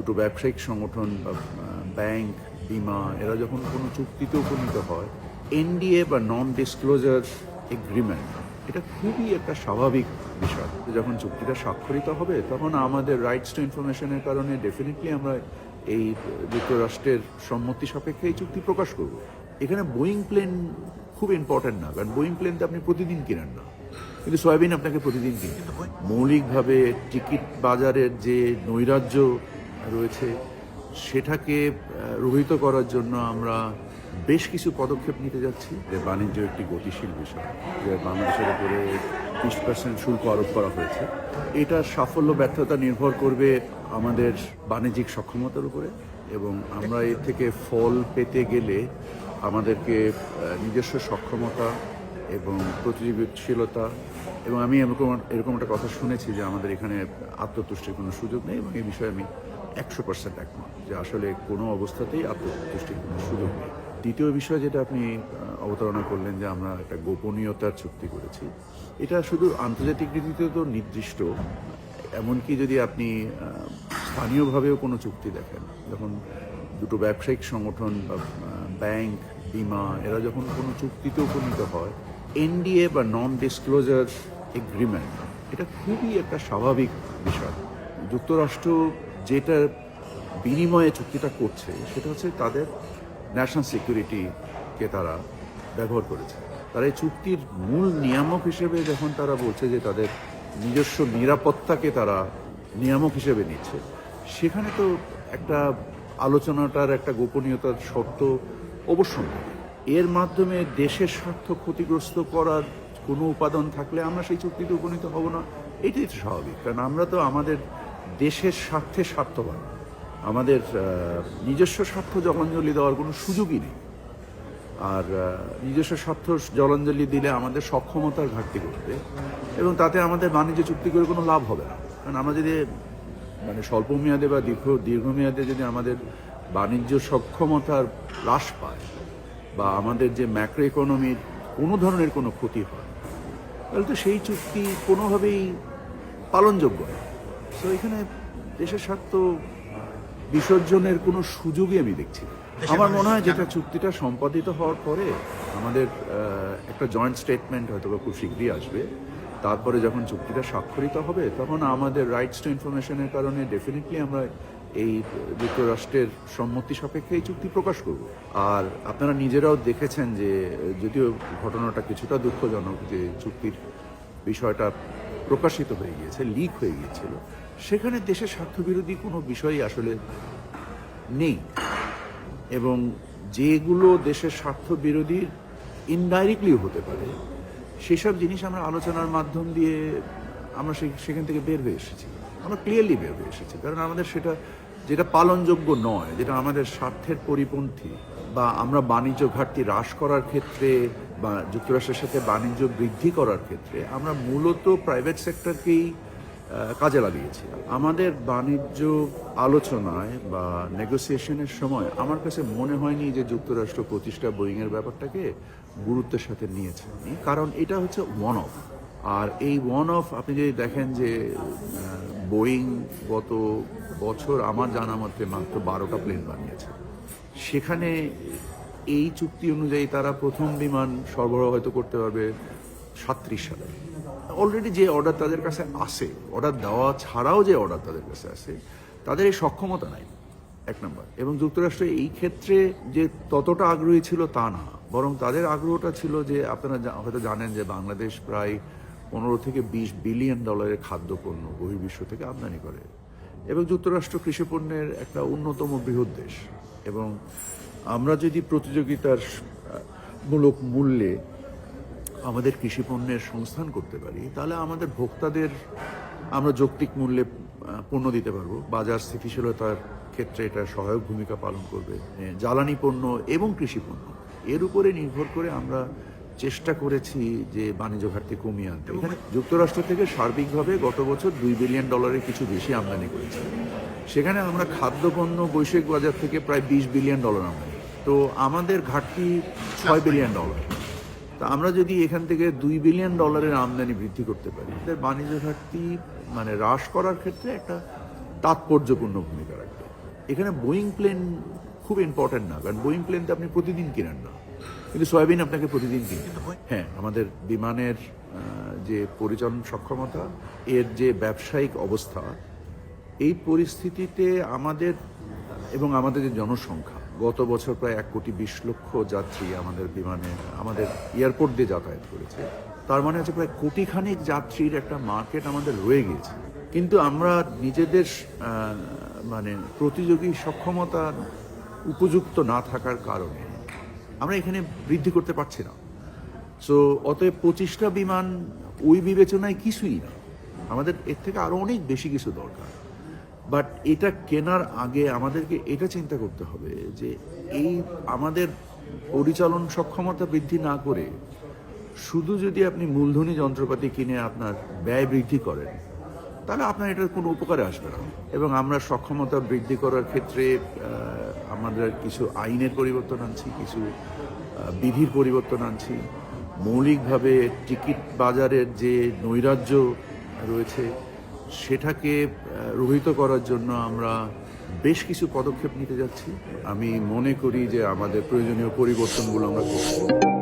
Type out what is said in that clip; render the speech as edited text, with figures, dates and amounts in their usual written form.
দুটো ব্যবসায়িক সংগঠন বা ব্যাংক, বিমা এরা যখন কোনো চুক্তিতে উপনীত হয়, এনডিএ বা নন ডিসক্লোজার এগ্রিমেন্ট, এটা খুবই একটা স্বাভাবিক বিষয়। যখন চুক্তিটা স্বাক্ষরিত হবে তখন আমাদের রাইটস টু ইনফরমেশনের কারণে ডেফিনেটলি আমরা এই যুক্তরাষ্ট্রের সম্মতি সাপেক্ষে এই চুক্তি প্রকাশ করব। এখানে বোয়িং প্লেন খুব ইম্পর্ট্যান্ট না, কারণ বোয়িং প্লেন তো আপনি প্রতিদিন কিনেন না, কিন্তু সয়াবিন আপনাকে প্রতিদিন কিনতে হবে। মৌলিকভাবে টিকিট বাজারের যে নৈরাজ্য রয়েছে সেটাকে রহিত করার জন্য আমরা বেশ কিছু পদক্ষেপ নিতে যাচ্ছি। যে বাণিজ্য একটি গতিশীল বিষয়, যে বাংলাদেশের উপরে 20% শুল্ক আরোপ করা হয়েছে, এটার সাফল্য ব্যর্থতা নির্ভর করবে আমাদের বাণিজ্যিক সক্ষমতার উপরে, এবং আমরা এর থেকে ফল পেতে গেলে আমাদেরকে নিজস্ব সক্ষমতা এবং প্রতিযোগিতাশীলতা, এবং আমি এরকম একটা কথা শুনেছি যে আমাদের এখানে আত্মতুষ্টির কোনো সুযোগ নেই, এবং এই বিষয়ে আমি 100% একমত যে আসলে কোনো অবস্থাতেই আত্মতুষ্টির কোনো সুযোগ নেই। দ্বিতীয় বিষয় যেটা আপনি অবতারণা করলেন যে আমরা একটা গোপনীয়তার চুক্তি করেছি, এটা শুধু আন্তর্জাতিক রীতিতে তো নির্দিষ্ট, এমনকি যদি আপনি স্থানীয়ভাবেও কোনো চুক্তি দেখেন, যখন দুটো ব্যবসায়িক সংগঠন বা ব্যাংক, বিমা এরা যখন কোনো চুক্তিতে উপনীত হয়, এনডিএ বা নন ডিসক্লোজার এগ্রিমেন্ট, এটা খুবই একটা স্বাভাবিক বিষয়। যুক্তরাষ্ট্র যেটা বিনিময়ে চুক্তিটা করছে সেটা হচ্ছে তাদের ন্যাশনাল সিকিউরিটিকে তারা ব্যবহার করেছে। তারা এই চুক্তির মূল নিয়ামক হিসেবে যখন তারা বলছে যে তাদের নিজস্ব নিরাপত্তাকে তারা নিয়ামক হিসেবে নিচ্ছে, সেখানে তো একটা আলোচনাটার একটা গোপনীয়তার শর্ত অবশ্যই। এর মাধ্যমে দেশের স্বার্থ ক্ষতিগ্রস্ত করার কোনো উপাদান থাকলে আমরা সেই চুক্তিতে উপনীত হব না, এটাই তো স্বাভাবিক। কারণ আমরা তো আমাদের দেশের স্বার্থে স্বার্থবান, আমাদের নিজস্ব স্বার্থ জলাঞ্জলি দেওয়ার কোনো সুযোগই নেই। আর নিজস্ব স্বার্থ জলাঞ্জলি দিলে আমাদের সক্ষমতার ঘাটতি ঘটবে, এবং তাতে আমাদের বাণিজ্য চুক্তি করে কোনো লাভ হবে না। কারণ আমরা যদি স্বল্প মেয়াদে বা দীর্ঘমেয়াদে যদি আমাদের বাণিজ্য সক্ষমতার হ্রাস পায় বা আমাদের যে ম্যাক্রো ইকোনমির কোনো ধরনের কোনো ক্ষতি হয়, তাহলে তো সেই চুক্তি কোনোভাবেই পালনযোগ্য নয়। তো এখানে দেশের স্বার্থ বিসর্জনের কোনো সুযোগই আমি দেখছি না। আমার মনে হয় যেটা চুক্তিটা সম্পাদিত হওয়ার পরে আমাদের একটা জয়েন্ট স্টেটমেন্ট হয়তো খুব শীঘ্রই আসবে। তারপরে যখন চুক্তিটা স্বাক্ষরিত হবে তখন আমাদের রাইটস টু ইনফরমেশনের কারণে ডেফিনেটলি আমরা এই যুক্তরাষ্ট্রের সম্মতি সাপেক্ষে এই চুক্তি প্রকাশ করব। আর আপনারা নিজেরাও দেখেছেন যে যদিও ঘটনাটা কিছুটা দুঃখজনক, যে চুক্তির বিষয়টা প্রকাশিত হয়ে গিয়েছে, লিক হয়ে গিয়েছিল, সেখানে দেশের স্বার্থবিরোধী কোনো বিষয়ই আসলে নেই, এবং যেগুলো দেশের স্বার্থ বিরোধী ইনডাইরেক্টলিও হতে পারে সেসব জিনিস আমরা আলোচনার মাধ্যম দিয়ে আমরা সেখান থেকে বের হয়ে এসেছি, আমরা ক্লিয়ারলি বের হয়ে এসেছি। কারণ আমাদের সেটা যেটা পালনযোগ্য নয়, যেটা আমাদের স্বার্থের পরিপন্থী, বা আমরা বাণিজ্য ঘাটতি হ্রাস করার ক্ষেত্রে বা যুক্তরাষ্ট্রের সাথে বাণিজ্য বৃদ্ধি করার ক্ষেত্রে আমরা মূলত প্রাইভেট সেক্টরকেই কাজে লাগিয়েছি। আমাদের বাণিজ্য আলোচনায় বা নেগোসিয়েশনের সময় আমার কাছে মনে হয়নি যে যুক্তরাষ্ট্র প্রতিষ্ঠা বোয়িংয়ের ব্যাপারটাকে গুরুত্বের সাথে নিয়েছে, কারণ এটা হচ্ছে ওয়ান অফ। আর এই ওয়ান অফ আপনি যদি দেখেন যে বোয়িং গত বছর আমার জানা মতে মাত্র 12টা প্লেন বানিয়েছে, সেখানে এই চুক্তি অনুযায়ী তারা প্রথম বিমান সরবরাহ হয়তো করতে পারবে 37 সালে। অলরেডি যে অর্ডার তাদের কাছে আসে, অর্ডার দেওয়া ছাড়াও যে অর্ডার তাদের কাছে আসে, তাদের এই সক্ষমতা নাই, এক নম্বর। এবং যুক্তরাষ্ট্র এই ক্ষেত্রে যে ততটা আগ্রহী ছিল তা না, বরং তাদের আগ্রহটা ছিল যে আপনারা হয়তো জানেন যে বাংলাদেশ প্রায় 15 থেকে 20 বিলিয়ন ডলারের খাদ্যপণ্য বহির্বিশ্ব থেকে আমদানি করে, এবং যুক্তরাষ্ট্র কৃষিপণ্যের একটা অন্যতম বৃহৎ দেশ। এবং আমরা যদি প্রতিযোগিতার মূলক মূল্যে আমাদের কৃষিপণ্যের সংস্থান করতে পারি, তাহলে আমাদের ভোক্তাদের আমরা যৌক্তিক মূল্যে পণ্য দিতে পারবো। বাজার স্থিতিশীলতার ক্ষেত্রে এটা সহায়ক ভূমিকা পালন করবে। জ্বালানি পণ্য এবং কৃষি পণ্য এর উপরে নির্ভর করে আমরা চেষ্টা করেছি যে বাণিজ্য ঘাটতি কমিয়ে আনতে। এখানে যুক্তরাষ্ট্র থেকে সার্বিকভাবে গত বছর $2 বিলিয়ন কিছু বেশি আমদানি করেছি। সেখানে আমরা খাদ্যপণ্য বৈশ্বিক বাজার থেকে প্রায় $20 বিলিয়ন আমদানি, তো আমাদের ঘাটতি $6 বিলিয়ন। তা আমরা যদি এখান থেকে $2 বিলিয়ন আমদানি বৃদ্ধি করতে পারি, বাণিজ্য ঘাটতি হ্রাস করার ক্ষেত্রে একটা তাৎপর্যপূর্ণ ভূমিকা রাখবে। এখানে বোয়িং প্লেন খুব ইম্পর্ট্যান্ট না, কারণ বোয়িং প্লেন তো আপনি প্রতিদিন কিনেন না, কিন্তু সয়াবিন আপনাকে প্রতিদিন কিনতে হয়। হ্যাঁ, আমাদের বিমানের যে পরিচালন সক্ষমতা, এর যে ব্যবসায়িক অবস্থা, এই পরিস্থিতিতে আমাদের এবং আমাদের যে জনসংখ্যা, গত বছর প্রায় 1,20,00,000 যাত্রী আমাদের বিমানে আমাদের এয়ারপোর্ট দিয়ে যাতায়াত করেছে। তার মানে হচ্ছে প্রায় কোটিখানেক যাত্রীর একটা মার্কেট আমাদের রয়ে গিয়েছে। কিন্তু আমরা নিজেদের মানে প্রতিযোগী সক্ষমতা উপযুক্ত না থাকার কারণে আমরা এখানে বৃদ্ধি করতে পারছি না। সো অতএব 25টা বিমান ওই বিবেচনায় কিছুই না, আমাদের এর থেকে আরও অনেক বেশি কিছু দরকার। বাট এটা কেনার আগে আমাদেরকে এটা চিন্তা করতে হবে যে এই আমাদের পরিচালন সক্ষমতা বৃদ্ধি না করে শুধু যদি আপনি মূলধনী যন্ত্রপাতি কিনে আপনার ব্যয় বৃদ্ধি করেন, তাহলে আপনার এটার কোনো উপকারে আসবে না। এবং আমরা সক্ষমতা বৃদ্ধি করার ক্ষেত্রে আমাদের কিছু আইনের পরিবর্তন আনছি, কিছু বিধির পরিবর্তন আনছি। মৌলিকভাবে টিকিট বাজারের যে নৈরাজ্য রয়েছে সেটাকে রহিত করার জন্য আমরা বেশ কিছু পদক্ষেপ নিতে যাচ্ছি। আমি মনে করি যে আমাদের প্রয়োজনীয় পরিবর্তনগুলো আমরা করব।